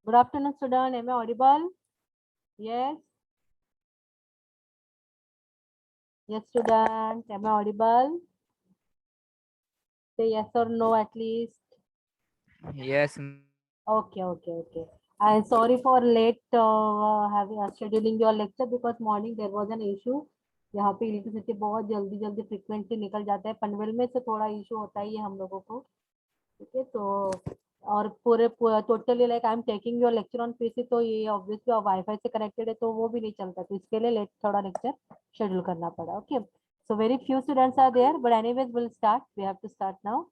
Good afternoon, student. Am I audible? Yes. Yes, student. Am I audible? Say yes or no at least. Yes, ma'am. Okay. I'm sorry for late having scheduling your lecture because morning there was an issue. यहाँ पे electricity बहुत जल्दी जल्दी frequently निकल जाता है पनवेल में से थोड़ा इशू होता ही है हम लोगों को. ठीक है तो और पूरे totally like I am taking your lecture on PC तो ये ऑब्वियसली वाईफाई से कनेक्टेड है तो वो भी नहीं चलता तो इसके लिए लेट थोड़ा लेक्चर शेड्यूल करना पड़ा. Okay so very few students are there but anyways will start we have to start now.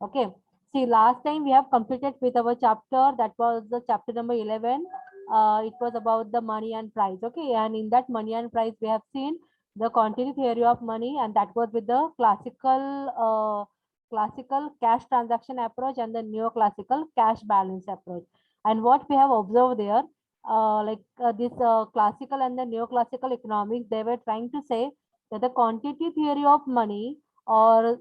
Okay see last time we have completed with our chapter that was the chapter number 11. It was about the money and price. Okay, and in that money and price we have seen the quantity theory of money and that was with the classical cash transaction approach and the neoclassical cash balance approach. And what we have observed there, this classical and the neoclassical economics, they were trying to say that the quantity theory of money or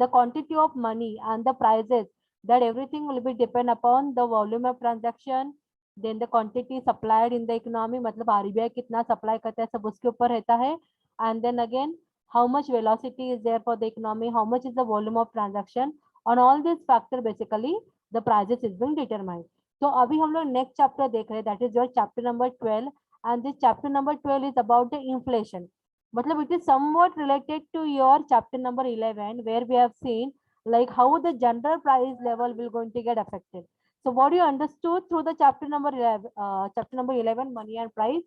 the quantity of money and the prices, that everything will be depend upon the volume of transaction, then the quantity supplied in the economy, मतलब RBI कितना supply करता है सब उसके ऊपर रहता है. And then again how much velocity is there for the economy, how much is the volume of transaction, on all these factor basically the prices is being determined. तो अभी हम लोग next chapter देख रहे हैं that is your chapter number 12 and this chapter number 12 is about the inflation. मतलब it is somewhat related to your chapter number 11 where we have seen like how the general price level will going to get affected. So what you understood through the chapter number 11, money and price,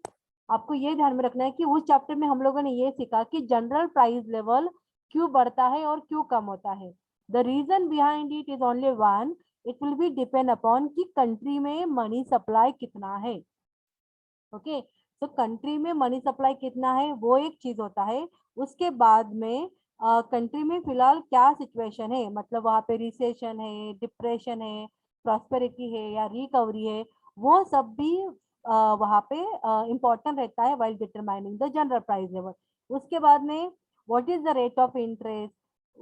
आपको ये ध्यान में रखना है कि उस chapter में हम लोगों ने ये सीखा कि जनरल प्राइस लेवल क्यों बढ़ता है और क्यों कम होता है. The reason behind it is only one, it will be depend upon कि कंट्री में मनी सप्लाई कितना है. ओके तो कंट्री में मनी सप्लाई कितना है वो एक चीज होता है. उसके बाद में कंट्री में फिलहाल क्या सिचुएशन है, मतलब वहाँ पे रिसेशन है, डिप्रेशन है, प्रॉस्पेरिटी है या रिकवरी है, वो सब भी वहाँ पे इम्पोर्टेंट रहता है while determining the general price level. उसके बाद में what is the rate of interest,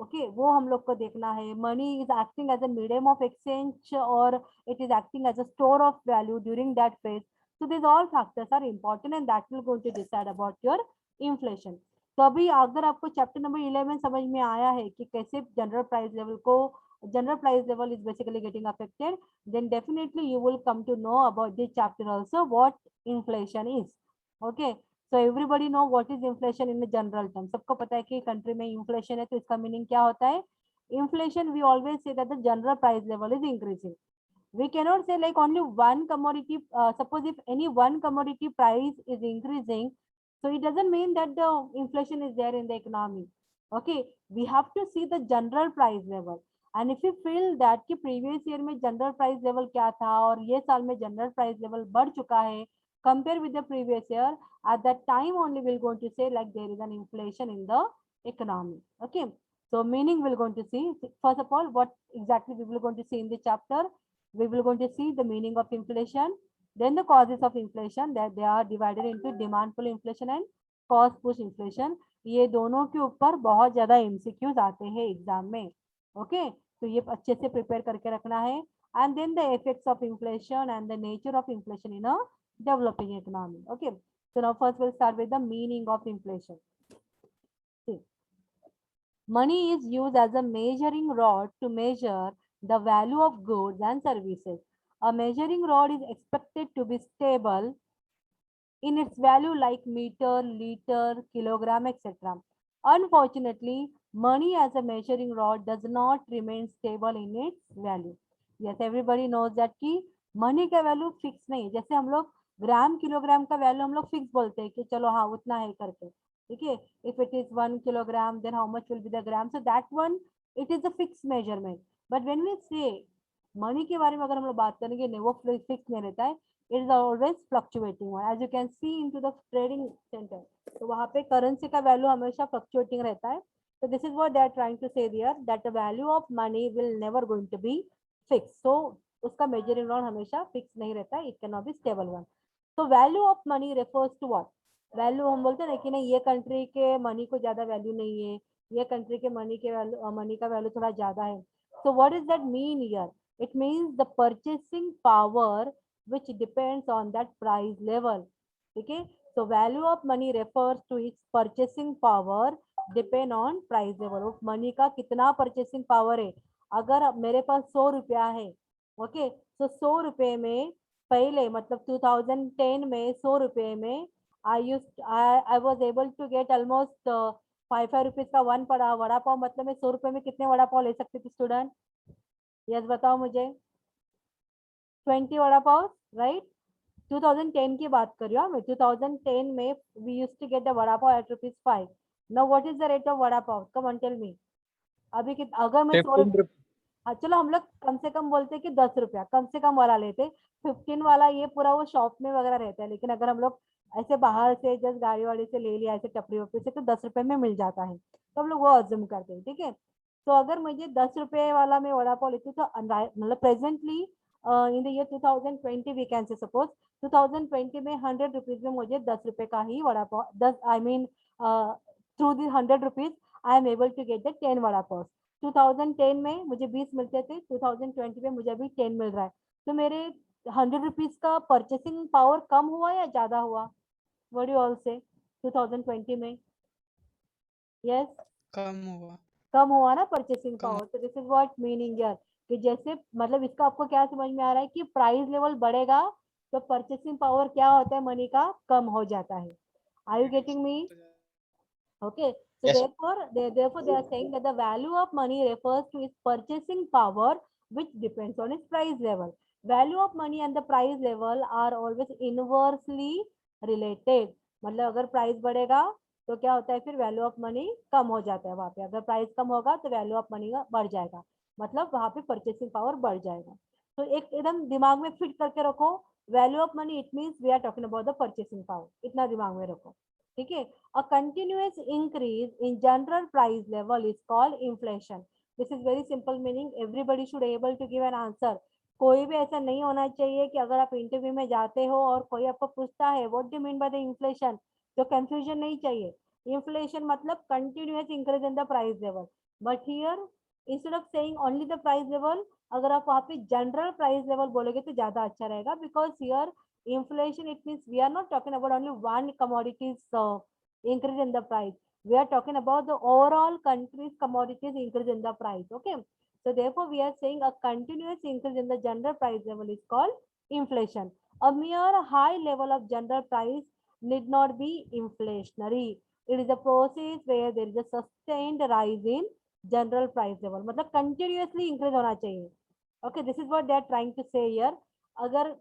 okay वो हम लोग को देखना है. Money is acting as a medium of exchange और it is acting as a store of value during that phase. So these all factors are important and that will going to decide about your inflation. तो अभी अगर आपको chapter number 11 समझ में आया है कि कैसे general price level is basically getting affected, then definitely you will come to know about this chapter also what inflation is. Okay, so everybody know what is inflation in the general term. सबको पता है कि country में inflation है तो इसका meaning क्या होता है. Inflation we always say that the general price level is increasing. We cannot say like only one commodity. Suppose if any one commodity price is increasing, so it doesn't mean that the inflation is there in the economy. Okay, we have to see the general price level. And if you feel that कि previous year में general price level क्या था और ये साल में general price level बढ़ चुका है compare with the previous year, at that time only we're going to say like there is an inflation in the economy. Okay, so meaning we're going to see first of all what exactly we will going to see in the chapter. We will going to see the meaning of inflation, then the causes of inflation, that they are divided into demand pull inflation and cost push inflation. ये दोनों के ऊपर बहुत ज्यादा MCQs आते हैं exam में. Okay तो ये अच्छे से प्रिपेयर करके रखना है. And then the effects of inflation and the nature of inflation in a developing economy. Okay so now first we'll start with the meaning of inflation. See, money is used as a measuring rod to measure the value of goods and services. A measuring rod is expected to be stable in its value like meter, liter, kilogram, etc. Unfortunately, money as a measuring rod does not remain stable in its value. Yes, everybody knows that कि money का value fix नहीं. जैसे हम लोग gram kilogram का value हम लोग fix बोलते हैं कि चलो हाँ उतना है करके. ठीक है, if it is 1 kilogram then how much will be the gram, so that one it is a fixed measurement. But when we say money के बारे में अगर हम लोग बात करेंगे नहीं वो fixed नहीं रहता है. It is always fluctuating one, as you can see into the trading center. तो वहाँ पे currency का value हमेशा fluctuating रहता है. So this is what they are trying to say there, that the value of money will never going to be fixed. So उसका measuring rod हमेशा fixed नहीं रहता है. It cannot be stable one. So value of money refers to what? Value हम बोलते हैं ना कि नहीं ये कंट्री के मनी को ज्यादा वैल्यू नहीं है, ये कंट्री के मनी का वैल्यू थोड़ा ज्यादा है. So what does that mean here? It means the purchasing power which depends on that price level. Okay, so value of money refers to its purchasing power depend on price level. उस money का कितना purchasing power है. अगर मेरे पास 100 रुपया है, okay, तो 100 रुपये में पहले मतलब 2010 में 100 रुपये में I was able to get almost 5 rupees का वन पड़ा वड़ा पाव. मतलब मैं 100 रुपये में कितने वड़ा पाव ले सकती थी स्टूडेंट? यस बताओ मुझे. 20 वड़ा पाव, राइट? 2010 की बात कर रही हूँ मैं. 2010 में we used to get the vada pav at ₹5. Now what is the rate of vada pav? Come on tell me. अभी अगर मैं 100 हाँ चलो हम लोग कम से कम बोलते हैं कि 10 रुपया कम से कम वाला लेते. 15 वाला ये पूरा वो शॉप में वगैरह रहता है. लेकिन अगर हम लोग ऐसे बाहर से जस्ट गाड़ी वाड़ी से ले लिया ऐसे टपरी वपरी से तो 10 रुपए में मिल जाता है. तो हम लोग वो अज्यूम करते हैं. ठीक है, तो अगर मुझे 10 रुपए वाला मैं वड़ा पाव लेती हूँ तो मतलब presently in the year 2020 we can say suppose 2020 में 100 रुपीज में मुझे 10 रुपए का ही vada pav 10 I mean through the 100 rupees I am able to get the 10 vada pav. 2010 में मुझे 20 मिलते थे, 2020 में मुझे अभी 10 मिल रहा है. तो मेरे 100 रुपीज का परचेसिंग पावर कम हुआ या ज्यादा हुआ? व्हाट यू ऑल से 2020 में? यस, कम हुआ ना परचेसिंग पावर. तो this is what meaning here कि जैसे मतलब इसका आपको क्या समझ में आ रहा है कि प्राइस लेवल बढ़ेगा तो परचेसिंग पावर क्या होता है मनी का कम हो जाता है. Are you getting me? Okay, so Yes. therefore they are saying that the value of money refers to its purchasing power, which depends on its price level. Value of money and the price level are always inversely related. मतलब अगर price बढ़ेगा तो क्या होता है फिर value of money कम हो जाता है वहां पे. अगर प्राइस कम होगा तो वैल्यू ऑफ मनी बढ़ जाएगा, मतलब वहां पे परचेसिंग पावर बढ़ जाएगा. तो एक एकदम दिमाग में फिट करके रखो, value of money it means we are talking about the purchasing power. इतना दिमाग में रखो. ठीक है, a continuous increase in general price level is called inflation. This is very simple meaning. Everybody should able to give an answer. कोई भी ऐसा नहीं होना चाहिए कि अगर आप इंटरव्यू में जाते हो और कोई आपको पूछता है what do mean by the inflation, तो कंफ्यूजन नहीं चाहिए. इन्फ्लेशन मतलब continuous increase in the price level. But here instead of saying only the price level, अगर आप वहाँ पे जनरल प्राइस लेवल बोलोगे तो ज्यादा अच्छा रहेगा. Because here inflation it means we are not talking about only one commodities increase in the price. We are talking about the overall country's commodities increase in the price. Okay, so therefore we are saying a continuous increase in the general price level is called inflation. A mere high level of general price need not be inflationary. It is a process where there is a sustained rise in general price level. मतलब continuously increase होना चाहिए. Okay, this is what they are trying to say here. अगर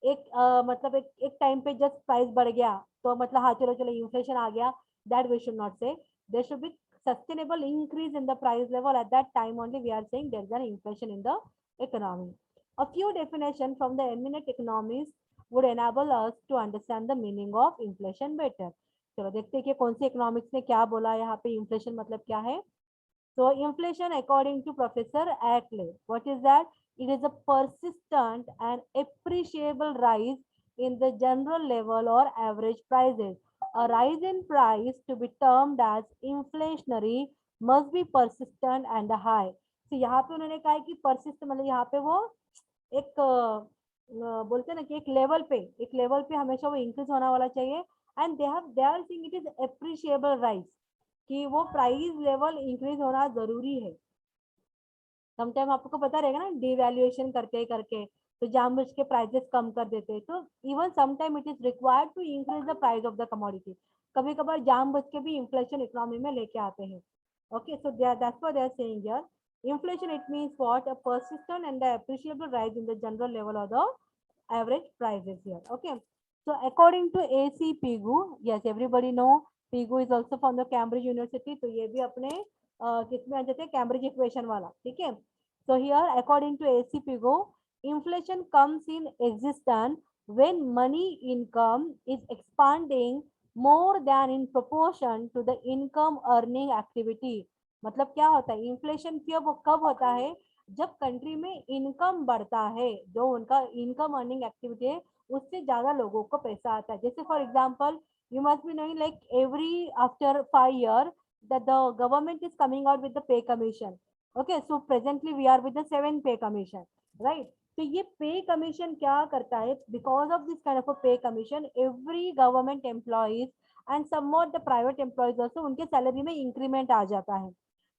एक मतलब एक time पे just price बढ़ गया तो मतलब हाँ चलो चलो इन्फ्लेशन आ गया, that we should not say. There should be sustainable increase in the price level. At that time only we are saying there is an inflation in the economy. A few definitions from the eminent economists would enable us to understand the meaning of inflation better. चलो देखते हैं कि कौन सी economics ने क्या बोला यहाँ पे इन्फ्लेशन मतलब क्या है. So inflation according to Professor Ackley, what is that? It is a persistent and appreciable rise in the general level or average prices. A rise in price to be termed as inflationary must be persistent and high. So यहाँ पे उन्होंने कहा है कि persist मतलब यहाँ पे वो एक बोलते हैं ना कि एक लेवल पे हमेशा वो इंक्रीज होना वाला चाहिए. And they are saying it is appreciable rise कि वो प्राइस लेवल इंक्रीज होना जरूरी है. समटाइम आपको पता रहेगा ना डिवैल्यूएशन करके करके तो जानबूझ के प्राइसेस कम कर देते हैं. तो even sometime it is required to increase the price of the commodity. कभी कभार जानबूझ के भी इन्फ्लेशन इकोनॉमी में लेके आते हैं. Okay, so that's what they are saying here. Inflation it means what? A persistent and appreciable rise in the general level of the average prices here. Okay, so according to AC Pigou, yes everybody know Pigou is also from the Cambridge University. तो ये भी अपने किसमें आ जाते हैं Cambridge equation वाला. ठीक है, so here according to AC Pigou, inflation comes in existence when money income is expanding more than in proportion to the income earning activity. मतलब क्या होता है इन्फ्लेशन कब होता है? जब कंट्री में इनकम बढ़ता है, जो उनका इनकम अर्निंग एक्टिविटी है उससे ज्यादा लोगों को पैसा आता है. जैसे for example you must be knowing like every after 5 years that the government is coming out with the pay commission. Okay, so presently we are with the 7th pay commission, right? तो ये पे commission क्या करता है, because of this kind of a pay commission every government employees and somewhat the private employees also उनके salary में increment आ जाता है,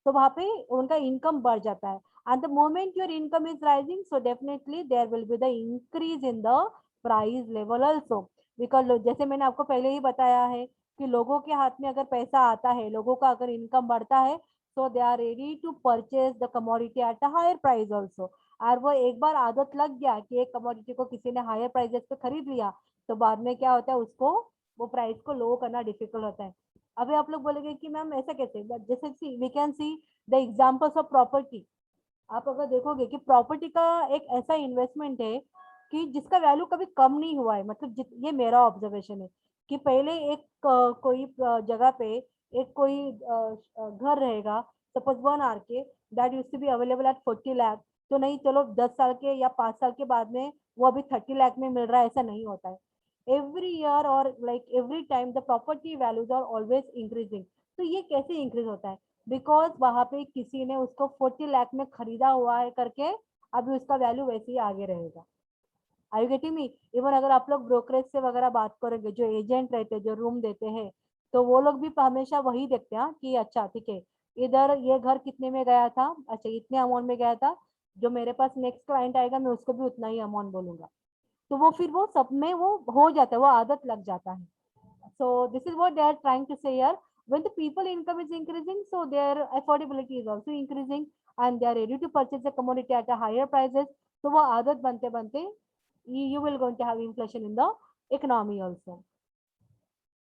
तो वहाँ पे उनका इनकम बढ़ जाता है। And the moment your income is rising so definitely there will be the increase in the price level also, because जैसे मैंने आपको पहले ही बताया है कि लोगों के हाथ में अगर पैसा आता है, लोगों का अगर इनकम बढ़ता है, so they are ready to purchase the commodity at a higher price also। और वो एक बार आदत लग गया कि एक कमोडिटी को किसी ने हायर प्राइसेस पे खरीद लिया, तो बाद में क्या होता है, उसको वो प्राइस को लो करना डिफिकल्ट होता है। अभी आप लोग बोलेंगे कि मैम ऐसा कैसे, बट जैसे we can see the examples of property. आप अगर देखोगे कि प्रॉपर्टी का एक ऐसा इन्वेस्टमेंट है कि जिसका वैल्यू कभी कम नहीं हुआ है, मतलब ये मेरा ऑब्जर्वेशन है कि पहले एक कोई जगह पे एक कोई घर रहेगा, suppose 1 R K, that use to be available at 40 lakh, तो नहीं चलो 10 साल के या 5 साल के बाद में वो अभी 30 लाख में मिल रहा है, ऐसा नहीं होता है। एवरी ईयर और like every time the property values are always increasing. तो ये कैसे इंक्रीज होता है, बिकॉज वहां पे किसी ने उसको 40 लाख में खरीदा हुआ है करके अभी उसका वैल्यू वैसे ही आगे रहेगा। Are you getting me? Even अगर आप लोग ब्रोकरेज से वगैरह बात करोगे, जो एजेंट रहते हैं जो रूम देते हैं, तो वो लोग भी हमेशा वही देखते हैं कि अच्छा ठीक है, इधर ये घर कितने में गया था, अच्छा इतने अमाउंट में गया था, जो मेरे पास नेक्स्ट क्लाइंट आएगा मैं उसको भी उतना ही अमाउंट बोलूंगा। तो वो फिर वो सब में वो हो जाता है, वो आदत लग जाता है। So this is what they are trying to say here. When the people income is increasing, so their affordability is also increasing, and they are ready to purchase the commodity at a higher prices. So वो आदत बनते बनते you will going to have inflation in the economy also.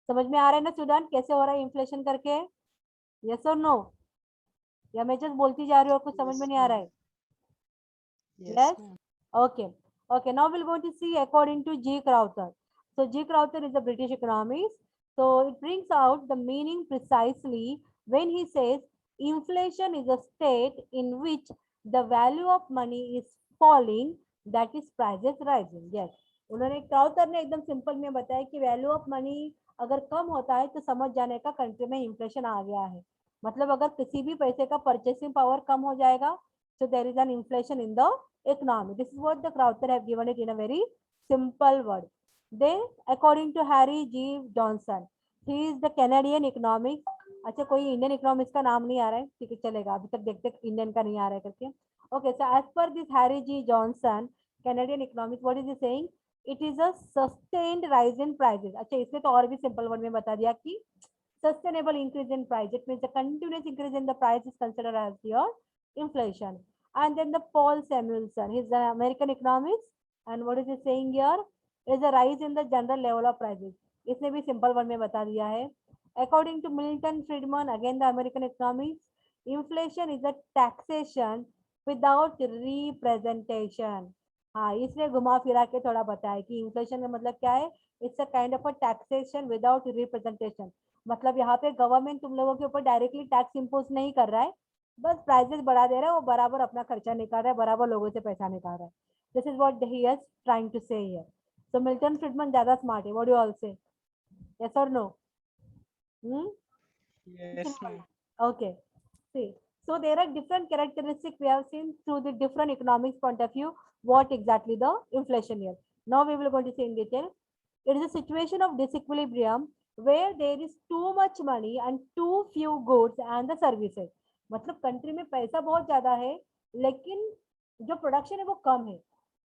समझ में आ रहा है ना student, कैसे हो रहा है इन्फ्लेशन करके? यस और नो? या मैं जस्ट बोलती जा रही हूँ और कुछ समझ में Yes, नहीं आ रहा ma'am. है? Yes, Yes? ma'am. Okay. Okay, now we're going to see according to G. Crowther. So G. Crowther is a British economist. So it brings out the meaning precisely when he says inflation is a state in which the value of money is falling, that is prices rising. Yes. उन्होंने Crowther ने एकदम simple में बताया कि value of money अगर कम होता है तो समझ जाने का कंट्री में इन्फ्लेशन आ गया है। मतलब अगर किसी भी पैसे का परचेसिंग पावर कम हो जाएगा, so there is an inflation in the economy. This is what the Crowther have given it in a very simple word. Then, according to Harry G. Johnson, he is the Canadian economics. अच्छा कोई Indian economics का नाम नहीं आ रहा है, ठीक है चलेगा, अभी तक देखते इंडियन का नहीं आ रहा है करके। Okay, so as per this Harry G Johnson Canadian economics, what is saying, it is a sustained rise in prices. अच्छा इसने तो और भी सिंपल वर्ड में बता दिया कि sustainable increase in price, it means a continuous increase in the price is considered as your inflation. And then the Paul Samuelson, he's an American economist, and what is he saying here is a rise in the general level of prices. इसने भी simple word में बता दिया है। According to Milton Friedman, again the American economist, inflation is a taxation without representation. हाँ इसने घुमा फिरा के थोड़ा बताया कि इन्फ्लेशन का मतलब क्या है, it's a kind of a taxation without representation. मतलब यहाँ पे गवर्नमेंट तुम लोगों के ऊपर डायरेक्टली टैक्स इम्पोज नहीं कर रहा है, बस प्राइसेस बढ़ा दे रहा है, वो बराबर अपना खर्चा निकाल रहा है, बराबर लोगों से पैसा निकाल रहा है। This is what he is trying to say here. So Milton Friedman ज्यादा स्मार्ट है, what do all say? Yes और no? Yes, ma'am. Okay. See, so there are different characteristics we have seen through the different economics point of view. What exactly the inflation is? Now we will go to see in detail. It is a situation of disequilibrium where there is too much money and too few goods and the services. मतलब country में पैसा बहुत ज्यादा है लेकिन जो production है वो कम है।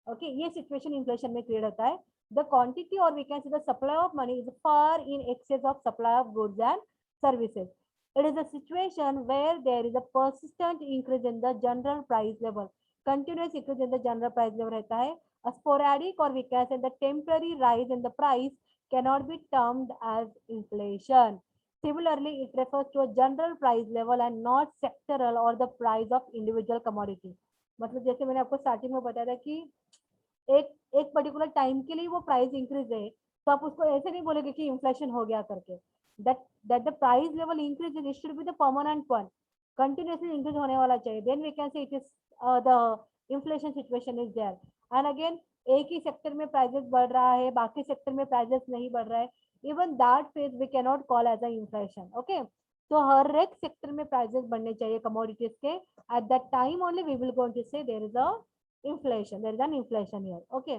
ओके ये सिचुएशन इन्फ्लेशन में क्रिएट होता है। द क्वांटिटी और we can see the supply of money is far in excess of supply of goods and services. It is a situation where there is a persistent increase in the general price level. Continuous increase in the general price level रहता है। A sporadic or we can say the temporary rise in the price cannot be termed as inflation. Similarly, it refers to a general price level and not sectoral or the price of individual commodity. मतलब जैसे मैंने आपको starting में बताया था कि एक एक पर्टिकुलर टाइम के लिए वो प्राइस इंक्रीज है, तो आप उसको ऐसे नहीं बोलेगे कि इन्फ्लेशन हो गया करके। That the price level increase it should be the permanent one, continuously increase होने वाला चाहिए, then we can say it is the inflation situation is there. And again एक ही सेक्टर में प्राइसेस बढ़ रहा है, बाकी सेक्टर में प्राइसेस नहीं बढ़ रहा है, even that phase we can not call as a inflation. Okay, तो हर एक सेक्टर में प्राइसेस बढ़ने चाहिए कमोडिटीज के, at that time only we will going to say there is a inflation. There is an inflation here. Okay.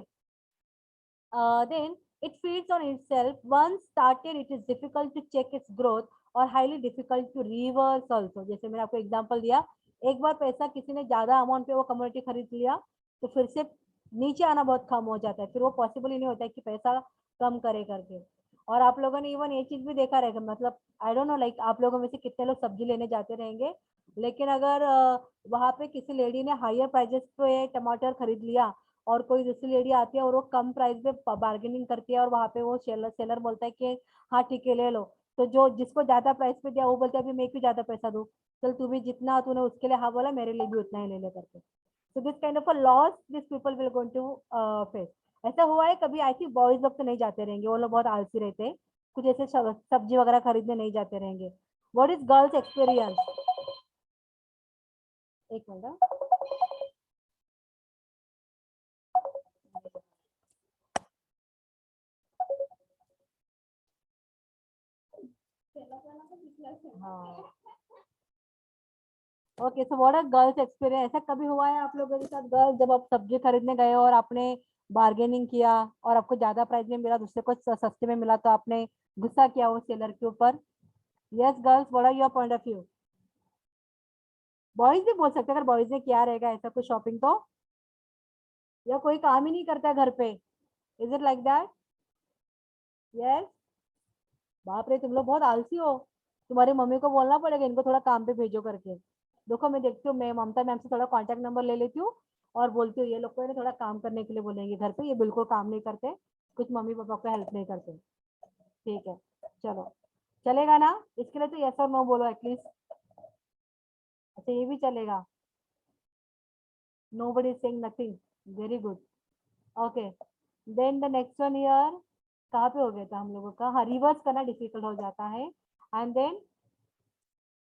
Then it feeds on itself. Once started, it is difficult to check its growth और highly difficult to reverse also. जैसे मैंने आपको example दिया, एक बार पैसा किसी ने ज्यादा अमाउंट पे वो कमोडिटी खरीद लिया तो फिर से नीचे आना बहुत कम हो जाता है, फिर वो पॉसिबल ही नहीं होता है कि पैसा कम करे करके। और आप लोगों ने इवन ये चीज भी देखा रहेगा, मतलब आई डोंट नो लाइक आप लोगों में से कितने लोग सब्जी लेने जाते रहेंगे, लेकिन अगर वहां पे किसी लेडी ने हायर प्राइजेस पे टमाटर खरीद लिया और कोई दूसरी लेडी आती है और वो कम प्राइस पे बार्गेनिंग करती है और वहां पे वो सेलर बोलता है कि हाँ ठीक है ले लो, तो जो जिसको ज्यादा प्राइस पे दिया वो बोलता है अभी मैं क्यों ज्यादा पैसा दूं, चल तू भी जितना तूने उसके लिए हाँ बोला मेरे लिए भी उतना ही ले ले करके। So this kind of a loss this people will going to face. ऐसा हुआ है कभी? आई थिंक बॉयज लोग तो नहीं जाते रहेंगे, वो लोग बहुत आलसी रहते हैं, कुछ ऐसे सब्जी वगैरह खरीदने नहीं जाते रहेंगे। What is girls experience? एक मिनट। हाँ okay, so what are girls experience? ऐसा कभी हुआ है आप लोगों के साथ गर्ल्स, जब आप सब्जी खरीदने गए और आपने बार्गेनिंग किया और आपको ज्यादा प्राइस में मिला, दूसरे को सस्ते में मिला, तो आपने गुस्सा किया वो सेलर के ऊपर? Yes girls, what are your point of view? Boys भी बोल सकते हैं अगर बॉयज ने किया रहेगा ऐसा कुछ शॉपिंग तो, या कोई काम ही नहीं करता घर पे, is it like that? Yes. बाप रे तुम लोग बहुत आलसी हो, तुम्हारी मम्मी को बोलना पड़ेगा इनको थोड़ा काम पे भेजो करके। देखो मैं देखती हूँ, मैं ममता मैम से थोड़ा कांटेक्ट नंबर ले लेती हूँ और बोलती हूँ ये लोग को ना थोड़ा काम करने के लिए बोलेंगे घर पे, ये बिल्कुल काम नहीं करते, कुछ मम्मी पापा को हेल्प नहीं करते। ठीक है चलो, चलेगा ना? इसके लिए तो यस और नो बोलो एटलीस्ट। अच्छा ये भी चलेगा? nobody is saying nothing, very good. Okay then the next one year कहाँ पे हो गया था हम लोगों का? हाँ रिवर्स करना डिफिकल्ट हो जाता है। And then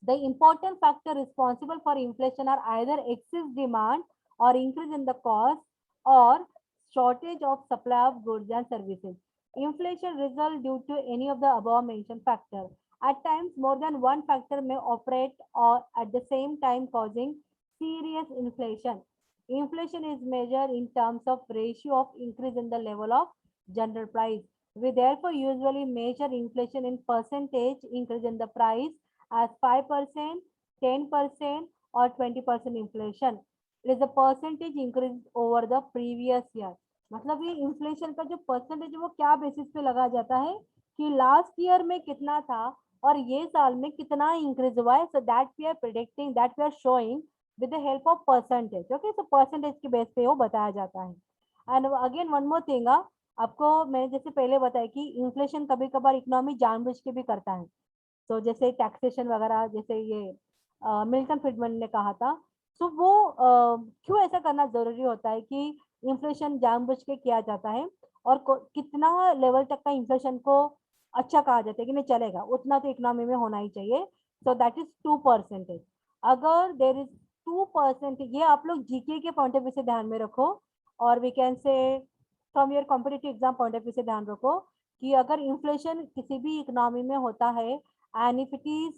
the important factor responsible for inflation are either excess demand or increase in the cost or shortage of supply of goods and services. Inflation results due to any of the above mentioned factor. At times more than one factor may operate or at the same time causing serious inflation. Inflation is measured in terms of ratio of increase in the level of general price. We therefore usually measure inflation in percentage increase in the price as 5%, 10% or 20% inflation. It is a percentage increase over the previous year. मतलब ये inflation का जो percentage वो क्या basis पे लगा जाता है कि लास्ट ईयर में कितना था और ये साल में कितना इंक्रीज हुआ है। So that we are predicting, that we are showing with the help of percentage. Okay, so percentage के बेस पे वो बताया जाता है। And again one more thing, आपको मैंने जैसे पहले बताया कि इन्फ्लेशन कभी कभार इकोनॉमी जानबूझ के भी करता है। तो जैसे टैक्सेशन वगैरह, जैसे ये मिल्टन फ्रीडमैन ने कहा था, तो वो क्यों ऐसा करना जरूरी होता है कि इन्फ्लेशन जानबूझ के किया जाता है और कितना लेवल तक का इन्फ्लेशन को अच्छा कहा जाता है कि नहीं चलेगा उतना तो इकोनॉमी में होना ही चाहिए। So that is 2%। अगर देर इज 2%, ये आप लोग जीके के पॉइंट ऑफ व्यू से ध्यान में रखो और we can say from your competitive exam point of view से ध्यान रखो कि अगर इन्फ्लेशन किसी भी इकोनॉमी में होता है and if it is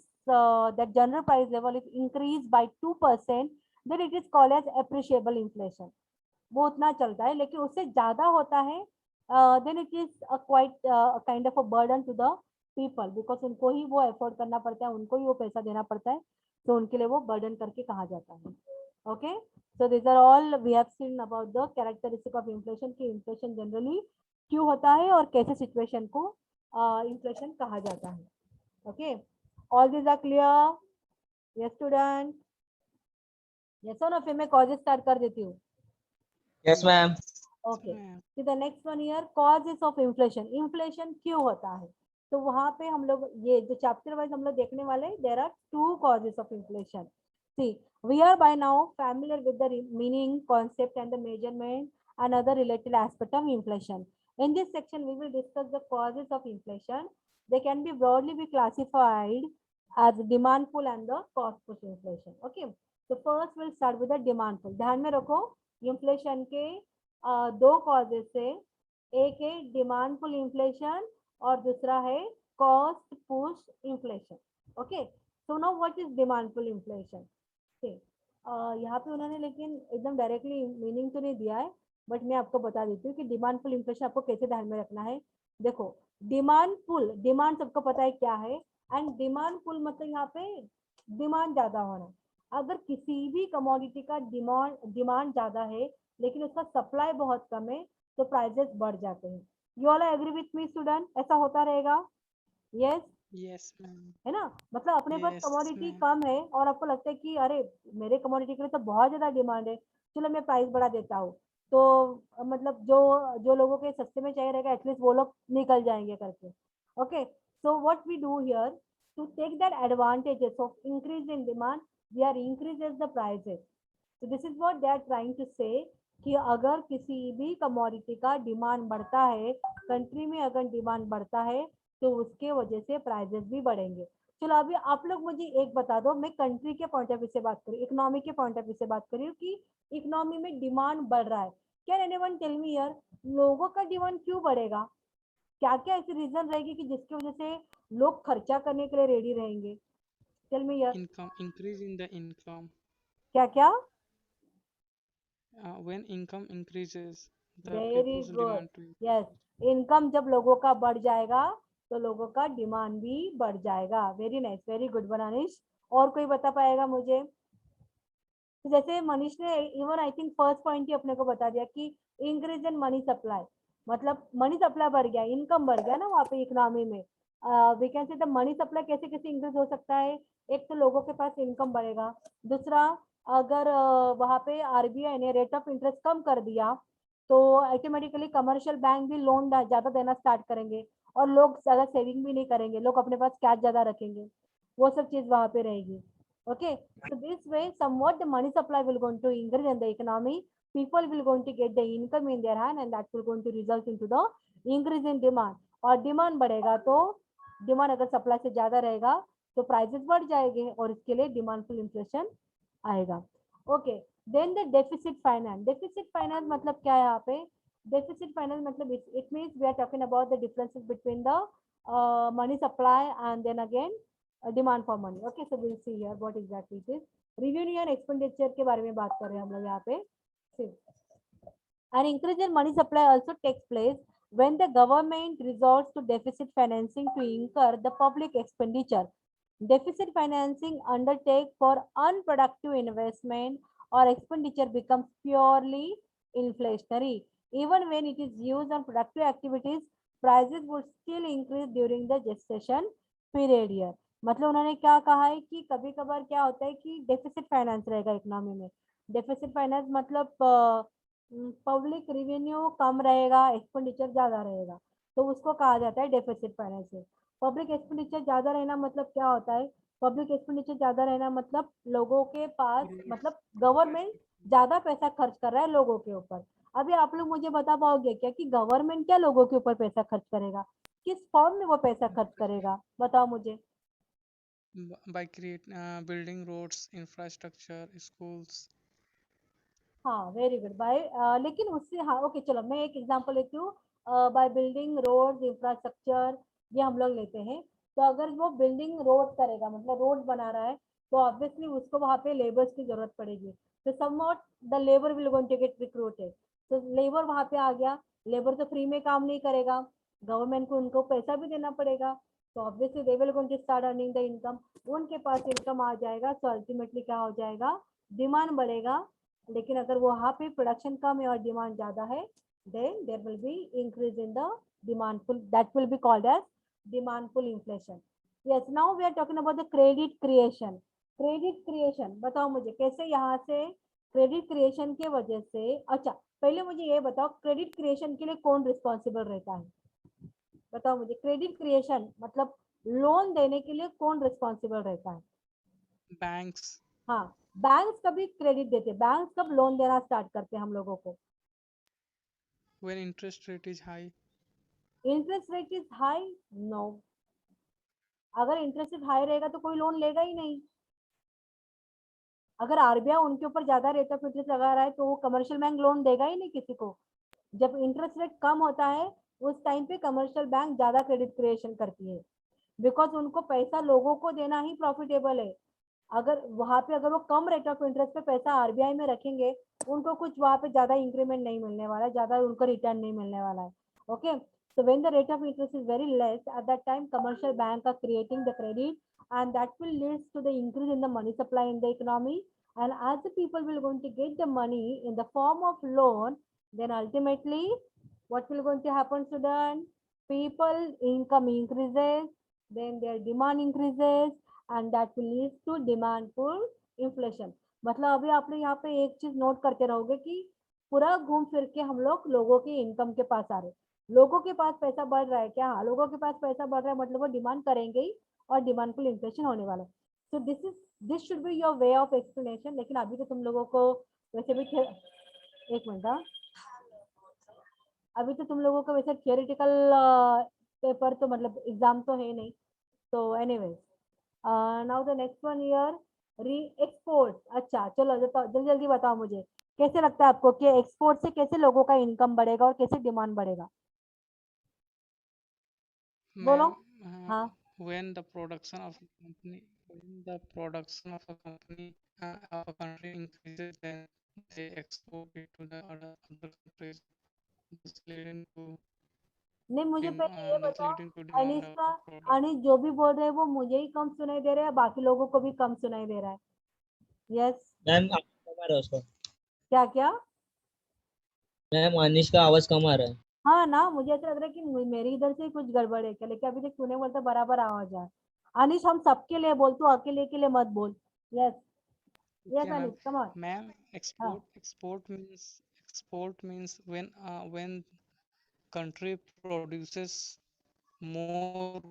that general price level is increased by 2%, then it is called as appreciable inflation. वो उतना चलता है, लेकिन उससे ज्यादा होता है then it is a quite kind of a burden to the people because उनको ही वो एफोर्ड करना पड़ता है, उनको ही वो पैसा देना पड़ता है, तो उनके लिए वो बर्डन करके कहा जाता है। Okay, so these are all we have seen about the characteristic of inflation कि inflation generally क्यों होता है और कैसे सिचुएशन को इन्फ्लेशन कहा जाता है। Okay, all these are clear? Yes student? Yes or no? फिर मैं causes start कर देती हूँ। Yes, ma'am. Okay, so the next one here, causes of inflation. Inflation क्यों होता है? तो वहाँ पे हम लोग ये जो चैप्टर वाइज हम लोग देखने वाले हैं, there are 2 causes of inflation. See, we are by now familiar with the meaning, concept and the measurement and other related aspect of inflation. In this section, we will discuss the causes of inflation. They can be broadly be classified as demand pull and the cost push inflation. Okay, so first we'll start with the demand pull. ध्यान में रखो inflation के 2 causes है, एक है demand pull inflation और दूसरा है cost push inflation. Okay, so now what is demand pull inflation? See, यहाँ पे उन्होंने लेकिन एकदम डायरेक्टली मीनिंग तो नहीं दिया है, बट मैं आपको बता देती हूँ कि डिमांड पुल इन्फ्लेशन आपको कैसे ध्यान में रखना है। देखो, डिमांड पुल, डिमांड सबको पता है क्या है, एंड डिमांड पुल मतलब यहाँ पे डिमांड ज्यादा होना। अगर किसी भी कमोडिटी का डिमांड ज्यादा है लेकिन उसका सप्लाई बहुत कम है तो प्राइसेस बढ़ जाते हैं। You all agree with me student? ऐसा होता रहेगा? Yes, Yes, ma'am. है ना? मतलब अपने पास Yes, कमोडिटी ma'am. कम है और आपको लगता है कि अरे मेरे कमोडिटी के लिए तो बहुत ज्यादा डिमांड है, चलो मैं प्राइस बढ़ा देता हूँ। तो मतलब जो जो लोगों के सस्ते में चाहिए रहेगा एटलीस्ट वो लोग निकल जाएंगे करके। Okay, so what we do here to take that advantages of increase in demand, we are increases the prices. तो this is what they are trying to say कि अगर किसी भी कमोडिटी का डिमांड बढ़ता है, कंट्री में अगर डिमांड बढ़ता है तो उसके वजह से प्राइसेस भी बढ़ेंगे। चलो अभी आप लोग मुझे एक बता दो, मैं कंट्री के पॉइंट ऑफ व्यू से बात करूँ, इकोनॉमी के पॉइंट ऑफ व्यू से बात करूँ कि इकोनॉमी में डिमांड बढ़ रहा है। कैन एनीवन टेल मी यार, लोगों का डिमांड क्यों बढ़ेगा? क्या क्या ऐसी रीजन रहेगी कि जिसकी वजह से लोग खर्चा करने के लिए रेडी रहेंगे? टेल मी यार। Income, increase in the income. क्या क्या? When income increases, the very people's good, demand to increase. Yes, income जब लोगों का बढ़ जाएगा तो लोगों का डिमांड भी बढ़ जाएगा। वेरी नाइस, वेरी गुड बनानिश। और कोई बता पाएगा मुझे? तो जैसे मनीष ने even I think first point ही अपने को बता दिया कि इंक्रीज इन मनी सप्लाई, मतलब मनी सप्लाई बढ़ गया, इनकम बढ़ गया ना वहाँ पे इकोनॉमी में। We can say the money supply कैसे कैसे इंक्रीज हो सकता है? एक तो लोगों के पास इनकम बढ़ेगा, दूसरा अगर वहाँ पे आरबीआई ने रेट ऑफ इंटरेस्ट कम कर दिया तो ऑटोमेटिकली कमर्शियल बैंक भी लोन ज्यादा देना स्टार्ट करेंगे और लोग ज्यादा सेविंग भी नहीं करेंगे, लोग अपने पास कैश ज्यादा रखेंगे, वो सब चीज वहाँ पे रहेगी। Okay, so this way, somewhat the money supply will going to increase in the economy. People will going to get the income in their hand, and that will going to result into the increase in demand. और demand बढ़ेगा तो demand अगर supply से ज्यादा रहेगा तो prices बढ़ जाएंगे और इसके लिए डिमांड फुल इन्फ्लेशन आएगा। Okay, then the deficit finance. Deficit finance मतलब क्या है यहाँ पे? डेफिसिट फाइनेंस मतलब it means we are talking about the differences between the money supply and then again demand for money. Okay, so will see here what exactly it is. Revenue and expenditure के बारे में बात कर रहे हैं हम लोग यहाँ पे। An increase in money supply also takes place when the government resorts to deficit financing to incur the public expenditure. Deficit financing undertake for unproductive investment or expenditure becomes purely inflationary. Even when it is used on productive activities, prices would still increase during the gestation period here. मतलब उन्होंने क्या कहा है कि कभी कभार क्या होता है कि डेफिसिट फाइनेंस रहेगा इकोनॉमी में। डेफिसिट फाइनेंस मतलब पब्लिक रिवेन्यू कम रहेगा, एक्सपेंडिचर ज्यादा रहेगा, तो उसको कहा जाता है डेफिसिट फाइनेंसिंग। पब्लिक एक्सपेंडिचर ज्यादा रहना मतलब क्या होता है? पब्लिक एक्सपेंडिचर ज्यादा रहना मतलब लोगों के पास, मतलब गवर्नमेंट ज्यादा पैसा खर्च कर रहा है लोगों के ऊपर। अभी आप लोग मुझे बता पाओगे क्या कि गवर्नमेंट क्या लोगों के ऊपर पैसा खर्च करेगा? किस फॉर्म में वो पैसा खर्च करेगा? बताओ मुझे। By building roads, infrastructure, schools. हाँ, वेरी गुड बाय। लेकिन उससे, हाँ ओके चलो मैं एक एग्जांपल लेती हूँ। बाय बिल्डिंग रोड्स, इंफ्रास्ट्रक्चर, ये हम लोग लेते हैं। तो अगर वो बिल्डिंग रोड करेगा, मतलब रोड बना रहा है, तो ऑब्वियसली उसको वहाँ पे लेबर्स की जरूरत पड़ेगी। तो somewhat the labour will going to get recruited. तो लेबर वहाँ पे आ गया, लेबर तो फ्री में काम नहीं करेगा, गवर्नमेंट को उनको पैसा भी देना पड़ेगा। तो obviously they will going to start earning the income, उनके पास इनकम आ जाएगा, तो अल्टीमेटली क्या हो जाएगा? डिमांड बढ़ेगा। लेकिन अगर वहाँ पे प्रोडक्शन कम है और डिमांड ज्यादा है, then there will be increase in the demand pull, that will be called as demand pull inflation. Yes, now we are talking about the credit creation. Credit creation बताओ मुझे कैसे यहाँ से क्रेडिट क्रिएशन के वजह से। अच्छा, पहले मुझे ये बताओ क्रेडिट क्रिएशन के लिए कौन रिस्पॉन्सिबल रहता है? बताओ मुझे, क्रेडिट क्रिएशन मतलब लोन देने के लिए कौन रिस्पॉन्सिबल रहता है? Banks. हाँ, बैंक्स कभी क्रेडिट देते, बैंक्स कब लोन देना स्टार्ट करते हैं हम लोगों को? When interest rate is high. Interest rate is high? No, अगर इंटरेस्ट रेट हाई रहेगा तो कोई लोन लेगा ही नहीं। अगर आरबीआई उनके ऊपर ज्यादा रेट ऑफ इंटरेस्ट लगा रहा है तो वो कमर्शियल बैंक लोन देगा ही नहीं किसी को। जब इंटरेस्ट रेट कम होता है उस टाइम पे कमर्शियल बैंक ज्यादा क्रेडिट क्रिएशन करती है, बिकॉज उनको पैसा लोगों को देना ही प्रॉफिटेबल है। अगर वहां पे अगर वो कम रेट ऑफ इंटरेस्ट पे पैसा आरबीआई में रखेंगे, उनको कुछ वहां पे ज्यादा इंक्रीमेंट नहीं मिलने वाला है, ज्यादा उनको रिटर्न नहीं मिलने वाला है. Okay, so when the rate of interest is very less, at that time commercial bank are creating the credit, and that will lead to the increase in the money supply in the economy. And as the people will going to get the money in the form of loan, then ultimately what will going to happen to them? People income increases, then their demand increases, and that will lead to demand for inflation. मतलब अभी आप लोग यहाँ पे एक चीज note करते रहोगे कि पूरा घूम फिर के हम लोग लोगों के इनकम के पास आ रहे. लोगों के पास पैसा बढ़ रहा है क्या? हाँ, लोगों के पास पैसा बढ़ रहा है मतलब वो डिमांड करेंगे ही, और डिमांड फुल इन्फ्लेशन होने वाला है. So this should be your way of explanation. लेकिन अभी तो तुम लोगों को वैसे भी एक मिनट, हाँ, अभी तो तुम लोगों को वैसे थियोरिटिकल पेपर तो मतलब एग्जाम तो है नहीं. तो anyways, now the next one year, री एक्सपोर्ट. अच्छा चलो जल्दी जल्दी बताओ मुझे, कैसे लगता है आपको कि एक्सपोर्ट से कैसे लोगों का इनकम बढ़ेगा और कैसे डिमांड बढ़ेगा? बोलो. Ma'am, हाँ. when the production of a company, when the production of a company of a country increases, then they export it to the other countries, thus leading to नहीं, मुझे पहले ये thus बताओ, leading to demand Anish of का, the product. अनिश जो भी बोल रहे हैं वो मुझे ही कम सुनाई दे रहा है, बाकी लोगों को भी कम सुनाई दे रहा है. यस. मैम आवाज कम आ रहा है उसका. क्या क्या? मैम अनिश का आवाज कम आ रहा है. हाँ ना, मुझे ऐसा लग रहा है कि मेरी इधर से कुछ गड़बड़ है क्या, लेकिन अभी तक तूने बोलता बराबर आवाज है. अनिश हम सबके लिए बोल, तू अकेले के लिए मत बोल. Yes. Yes Okay, ma'am. Anish, come on. Ma'am, हाँ. export means when country produces more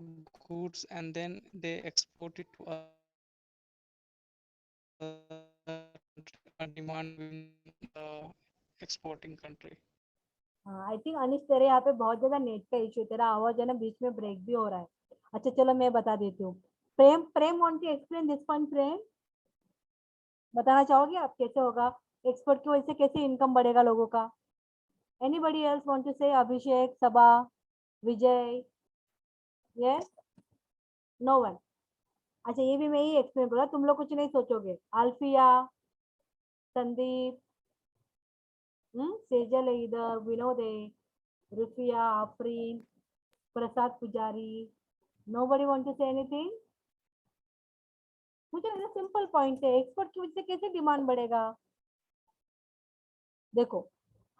goods and then they export it to other country, demand within the exporting country. हाँ, आई थिंक अनिश तेरे यहाँ पे बहुत ज्यादा नेट का issue है, तेरा आवाज है ना बीच में ब्रेक भी हो रहा है. अच्छा चलो मैं बता देती हूँ. Prem, Prem want to explain this point. Prem, बताना चाहोगे आप कैसे होगा एक्सपोर्ट की वजह से, कैसे इनकम बढ़ेगा लोगों का? Anybody else want to say? Abhishek, Saba, Vijay? Yes. No one. अच्छा ये भी मैं ही एक्सप्लेन करूँगा, तुम लोग कुछ नहीं सोचोगे. अल्फिया, संदीप, सेजल है इधर, विनोद है, rufiyaa, Afreen, Prasad Pujari. Nobody want to say anything. मुझे लगा सिंपल पॉइंट है, एक्सपोर्ट की वजह से कैसे डिमांड बढ़ेगा. देखो,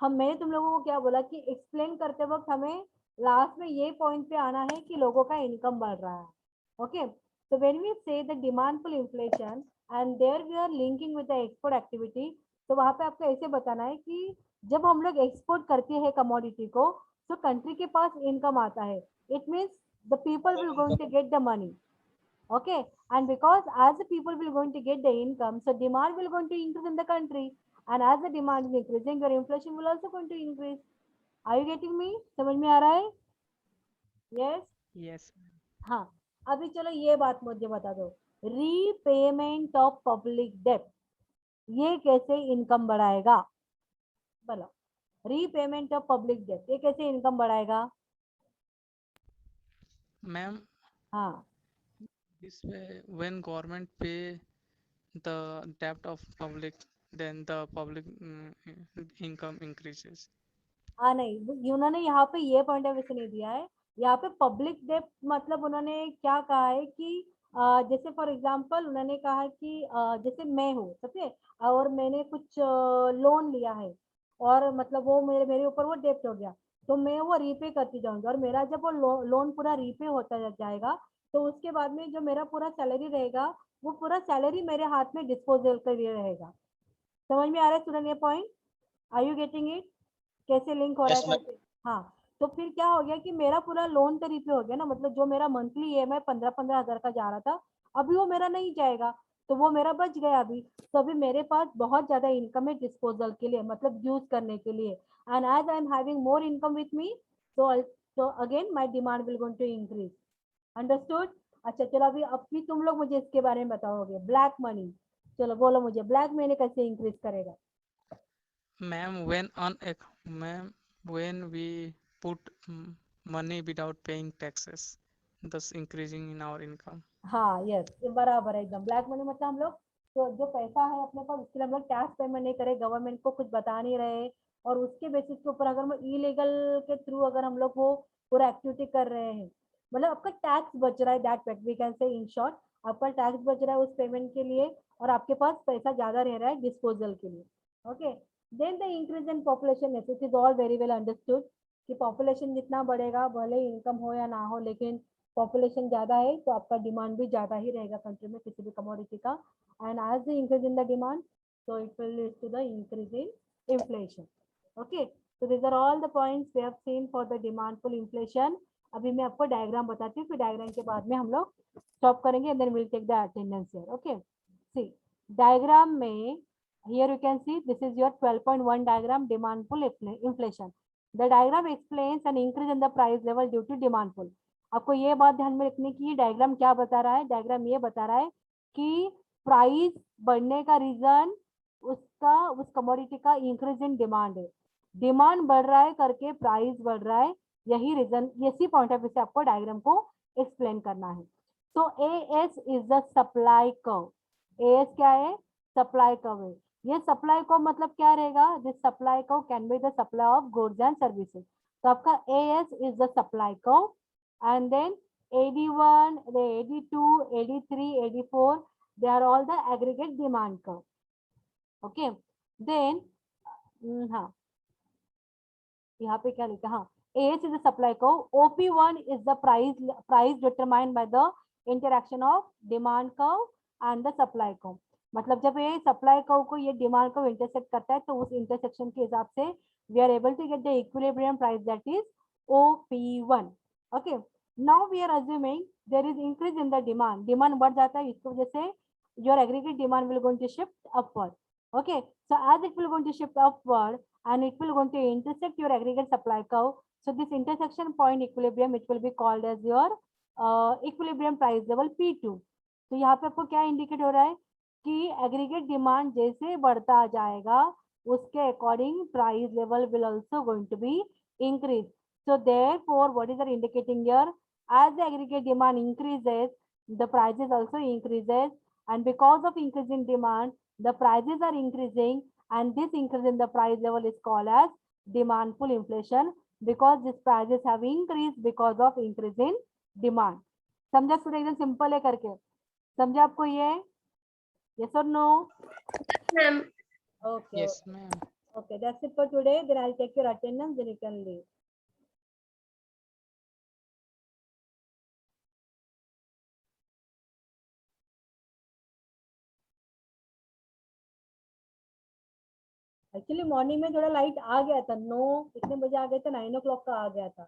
मैंने तुम लोगों को क्या बोला कि एक्सप्लेन करते वक्त हमें लास्ट में ये पॉइंट पे आना है कि लोगों का इनकम बढ़ रहा है. Okay, so when we say the demandful inflation and there we are linking with the export activity, तो वहां पे आपको ऐसे बताना है कि जब हम लोग एक्सपोर्ट करते हैं कमोडिटी को, तो कंट्री के पास इनकम आता है. It means the people will going to get the money. Okay, and because as the people will going to get the income, so demand will going to increase in the country, and as the demand is increasing, your inflation will also going to increase. Are you getting me? समझ में आ रहा है? Yes. Yes. हाँ. अभी चलो ये बात मुझे बता दो, रीपेमेंट ऑफ पब्लिक डेट ये कैसे इनकम बढ़ाएगा? बोलो. रीपेमेंट ऑफ पब्लिक डेट ये कैसे इनकम बढ़ाएगा? Ma'am, हाँ. this way when government pay the debt of public, then the public income increases. हाँ नहीं, उन्होंने यहाँ पे ये पॉइंट ऑफ व्यू नहीं दिया है. यहाँ पे पब्लिक डेट मतलब उन्होंने क्या कहा है कि जैसे फॉर एग्जांपल उन्होंने कहा है कि जैसे मैं हूँ सबसे, और मैंने कुछ लोन लिया है, और मतलब वो मेरे मेरे ऊपर वो डेप्ट हो गया, तो मैं वो रीपे करती जाऊंगी, और मेरा जब वो लोन पूरा रीपे होता जाएगा, तो उसके बाद में जो मेरा पूरा सैलरी रहेगा, वो पूरा सैलरी मेरे हाथ में डिस्पोजल के लिए रहेगा. समझ में आ रहा है स्टूडेंट ये point? Are you getting it? कैसे लिंक हो रहा है यस मैम. कैसे? हाँ. तो फिर क्या हो गया कि मेरा पूरा लोन तो रिपे हो गया ना, मतलब जो मेरा मंथली ईएमआई 15-15 हजार का जा रहा था, अभी वो मेरा नहीं जाएगा, तो वो मेरा बच गया अभी. तो अभी मेरे पास बहुत ज्यादा इनकम है डिस्पोजल के लिए, मतलब यूज करने के लिए. And as I am having more income with me, तो again my demand will going to increase. Understood? अच्छा चलो अभी तुम लोग मुझे इसके बारे में बताओगे, ब्लैक मनी. चलो बोलो मुझे, ब्लैक मनी कैसे इंक्रीज करेगा? Ma'am, when we put money without paying taxes, thus increasing in our income. हाँ यस, ये बराबर है एकदम। ब्लैक मनी मतलब हम लोग तो जो पैसा है अपने पास उसके लिए हम लोग टैक्स पेमेंट नहीं करे, गवर्नमेंट को कुछ बता नहीं रहे, और उसके बेसिस के ऊपर अगर हम इलीगल के थ्रू अगर हम लोग वो पूरा एक्टिविटी कर रहे हैं, मतलब आपका टैक्स बच रहा है, दैट वी कैन से इन शॉर्ट, आपका टैक्स बच रहा है उस पेमेंट के लिए, और आपके पास पैसा ज्यादा रह रहा है डिस्पोजल के लिए। Okay, then the increase in population, it is all very well understood कि पॉपुलेशन जितना बढ़ेगा भले इनकम हो या ना हो, लेकिन पॉपुलेशन ज्यादा है तो आपका डिमांड भी ज्यादा ही रहेगा कंट्री में किसी भी कमोडिटी का, and as the increase in the demand so it will lead to the increase in inflation. Okay, so these are all the points we have seen for the demand pull inflation. अभी मैं आपको diagram बताती हूँ, फिर diagram के बाद में हम लोग स्टॉप करेंगे and then we'll take the attendance here. Okay, see diagram में here you can see this is your 12.1 diagram, demand pull inflation. The diagram explains an increase in the price level due to demand pull. आपको ये बात ध्यान में रखने की, diagram क्या बता रहा है, डायग्राम ये बता रहा है कि प्राइस बढ़ने का रीजन उसका उस कमोडिटी का इंक्रीज इन डिमांड है, डिमांड बढ़ रहा है करके प्राइस बढ़ रहा है, यही रीजन, इसी पॉइंट ऑफ व्यू से आपको डायग्राम को एक्सप्लेन करना है। So AS is the supply curve, AS क्या है, सप्लाई कर्व है। ये सप्लाई कर्व मतलब क्या रहेगा, this supply curve can be the supply of goods and services, तो आपका AS is the supply curve, and then AD1, AD2, AD3, AD4, they are all the aggregate demand curve. Okay, then हाँ यहाँ पे क्या लिखा, हाँ AS is the supply curve, OP1 is the price determined by the interaction of demand curve and the supply curve. मतलब जब ये supply curve को ये डिमांड कर्व इंटरसेक्ट करता है तो उस इंटरसेक्शन के हिसाब से we are able to get the equilibrium price, that is OP1. Okay, now we are assuming there is increase in the demand, demand बढ़ जाता है, इसकी वजह से your aggregate demand will going to shift upward. Okay, so as it will going to shift upward and it will going to intersect your aggregate supply curve, so this intersection point equilibrium, it will be called as your equilibrium price level P2. तो यहाँ पे आपको क्या indicate हो रहा है कि aggregate demand जैसे बढ़ता जाएगा उसके according price level will also going to be increase. So therefore what is the indicating here, as the aggregate demand increases the prices also increases, and because of increase in demand the prices are increasing, and this increase in the price level is called as demand pull inflation, because these prices have increased because of increase in demand. समझा student, एकदम simple है करके, समझा आपको ये, yes or no? Ma'am. Okay, Yes, ma'am. okay, that's it for today, then I'll take your attendance, then you can leave. Actually morning में थोड़ा light आ गया था, 9 कितने बजे आ गया था, 9 o'clock का आ गया था,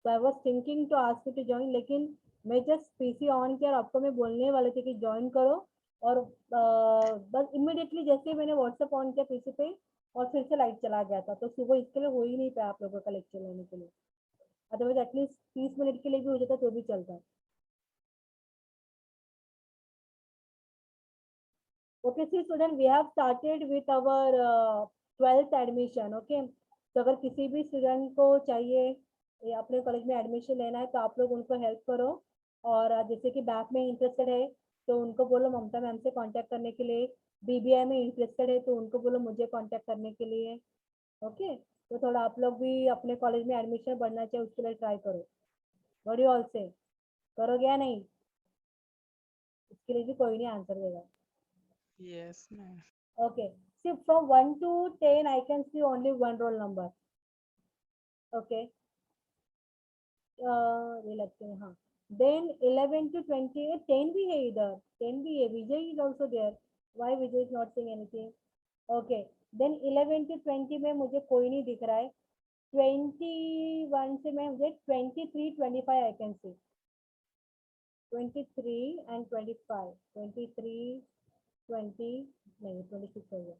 तो I was thinking to ask you to join, लेकिन मैं जस्ट पीसी ऑन किया और आपको मैं बोलने वाले थे कि ज्वाइन करो, और बस इमिडिएटली जैसे ही मैंने व्हाट्सएप ऑन किया पीसी पे और फिर से लाइट चला गया था, तो सुबह इसके लिए हो ही नहीं पाया आप लोगों का लेक्चर लेने के लिए, अदरवाइज एटलीस्ट 30 मिनट के लिए भी हो जाता तो भी चलता। Okay, see student, we have started with our 12th admission. Okay, तो अगर किसी भी स्टूडेंट को चाहिए या अपने कॉलेज में एडमिशन लेना है तो आप लोग उनको हेल्प करो, और जैसे कि बैक में इंटरेस्टेड है तो उनको बोलो ममता मैम से कांटेक्ट करने के लिए, बीबीआई में इंटरेस्टेड है तो उनको बोलो मुझे कांटेक्ट करने के लिए। ओके, तो थोड़ा आप लोग भी अपने कॉलेज में एडमिशन बढ़ना चाहिए उसके लिए ट्राई करो, व्हाट डू यू ऑल से, करोगे या नहीं? इसके लिए भी कोई नहीं आंसर देगा। Yes, ma'am. Okay, see from 1 to 10 I can see only one roll number. Okay, ये लगते हैं, हाँ, then 11 to 28 10 भी है इधर, 10 भी है, विजय is also there, why Vijay is not saying anything? Okay, then 11 to 20 में मुझे कोई नहीं दिख रहा है, 21 से मैं मुझे 23 25 I can see, 23 and 25, 23 20 नहीं 26 हो गया,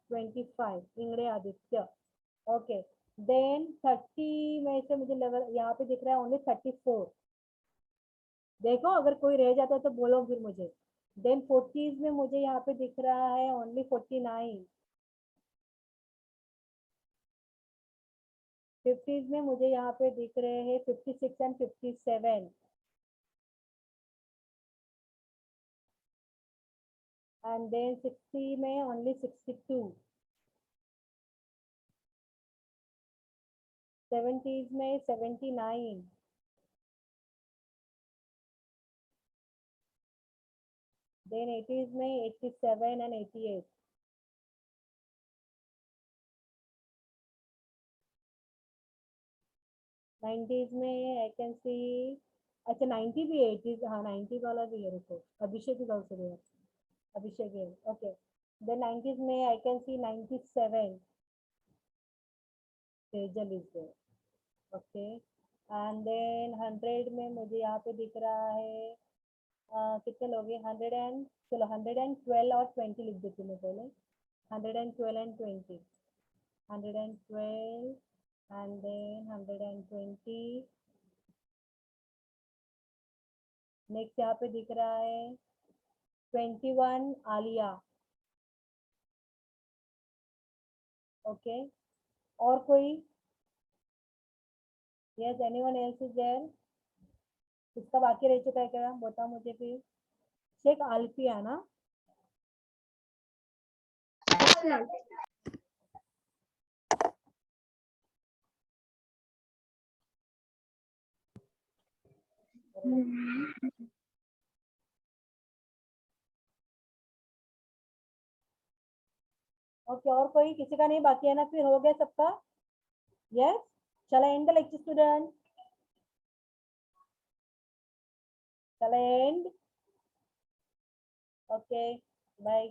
25 इंगड़े आदित्य। ओके, देन 30 में से मुझे लग यहाँ पे दिख रहा है ओनली 34, देखो अगर कोई रह जाता है तो बोलो फिर मुझे। देन 40s में मुझे यहाँ पे दिख रहा है ओनली 49, 50s में मुझे यहाँ पे दिख रहे हैं 56 एंड 57, and then 60 में only 62, 70s में 79, then 80s में 87 and 88, 90s में I can see, अच्छा 90 भी 80s, हाँ 90 वाला भी है, रुको अभिषेक is also there, अभिषेक है, okay, then 90s में I can see 97, Tejal is there, okay, and then 100 में मुझे यहाँ पे दिख रहा है कितने लोग हैं, 100 and चलो 112 और 20 लिख देती हूँ मैं पहले, 112 and 20, 112 and then 120, नेक्स्ट यहाँ पे दिख रहा है 21 आलिया, ओके, और कोई, yes anyone else is there, इसका बाकी रह चुका है क्या, बताओ मुझे फिर, शेख आल्फिया ना, ओके, और कोई किसी का नहीं बाकी है ना, फिर हो गया सबका, यस, चलो एंड द लेक्चर स्टूडेंट, चलो एंड, ओके बाय।